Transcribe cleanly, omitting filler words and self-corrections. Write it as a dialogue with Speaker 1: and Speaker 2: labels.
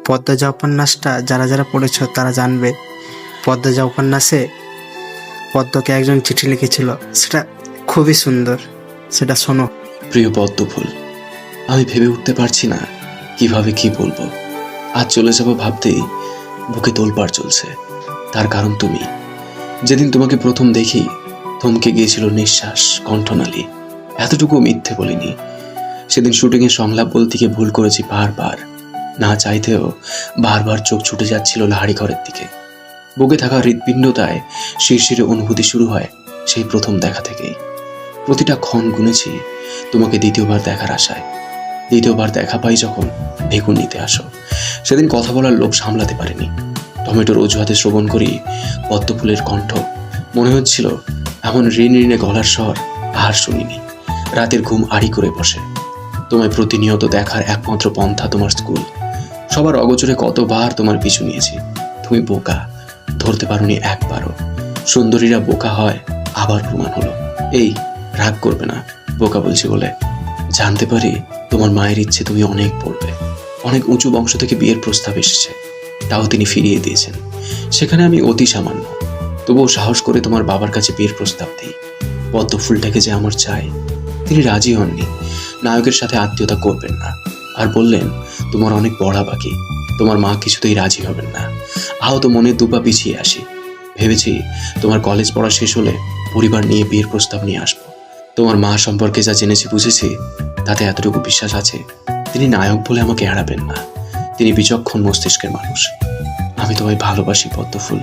Speaker 1: পদ্মজা উপন্যাসটা যারা যারা পড়েছ তারা জানবে, পদ্মজা উপন্যাসে পদ্মকে একজন চিঠি লিখেছিল, সেটা খুবই সুন্দর, সেটা শোনো।
Speaker 2: প্রিয় পদ্মফুল, আমি ভেবে উঠতে পারছি না কিভাবে কি বলবো। আজ চলে যাব ভাবতেই বুকে তোলপাড় চলছে। তার কারণ তুমি। যেদিন তোমাকে প্রথম দেখি থমকে গিয়েছিল নিঃশ্বাস, কণ্ঠনালী। এতটুকু মিথ্যে বলিনি। সেদিন শুটিংয়ে সংলাপ বলতে গিয়ে ভুল করেছি বারবার, না চাইতেও বারবার চোখ ছুটে যাচ্ছিল লাহারি ঘরের দিকে। বুকে থাকা হৃৎপিণ্ডতায় শিরশিরে অনুভূতি শুরু হয় সেই প্রথম দেখা থেকেই। প্রতিটা ক্ষণ গুনেছি তোমাকে দ্বিতীয়বার দেখার আশায়। দ্বিতীয়বার দেখা পাই যখন বেগুন নিতে আসো। সেদিন কথা বলার লোভ সামলাতে পারিনি। টমেটোর অজুহাতে শ্রবণ করি পদ্মফুলের কণ্ঠ। মনে হচ্ছিল এমন ঋণ ঋণে গলার স্বর আর শুনিনি। রাতের ঘুম আড়ি করে বসে। তোমায় প্রতিনিয়ত দেখার একমাত্র পন্থা তোমার স্কুল। সবার অগোচরে কতবার তোমার পিছু নিয়েছি। তুমি বোকা, ধরতে পারোনি একবারও। সুন্দরীরা বোকা হয়, আবার প্রমাণ হলো। এই, রাগ করবে না, বোকা বলছি বলে। জানতে পারি তোমার মায়ের ইচ্ছে তুমি অনেক পড়বে। অনেক উঁচু বংশ থেকে বিয়ের প্রস্তাব এসেছে, তাও তিনি ফিরিয়ে দিয়েছেন। সেখানে আমি অতি সামান্য, তবুও সাহস করে তোমার বাবার কাছে বিয়ের প্রস্তাব দিই। পদ্মফুলটাকে যে আমার চাই, তিনি রাজি হননি। নায়কের সাথে আত্মীয়তা করবেন না, আর বললেন তোমার অনেক পড়া বাকি, তোমার মা কিছুতেই রাজি হবেন না। আহত মনে দুপা পিছিয়ে আসি। ভেবেছি তোমার কলেজ পড়া শেষ হলে পরিবার নিয়ে বিয়ের প্রস্তাব নিয়ে আসবো। তোমার মা সম্পর্কে যা জেনেছি বুঝেছি, তাতে এতটুকু বিশ্বাস আছে তিনি নায়ক বলে আমাকে এড়াবেন না। তিনি বিচক্ষণ মস্তিষ্কের মানুষ। আমি তোমায় ভালোবাসি পদ্মফুল।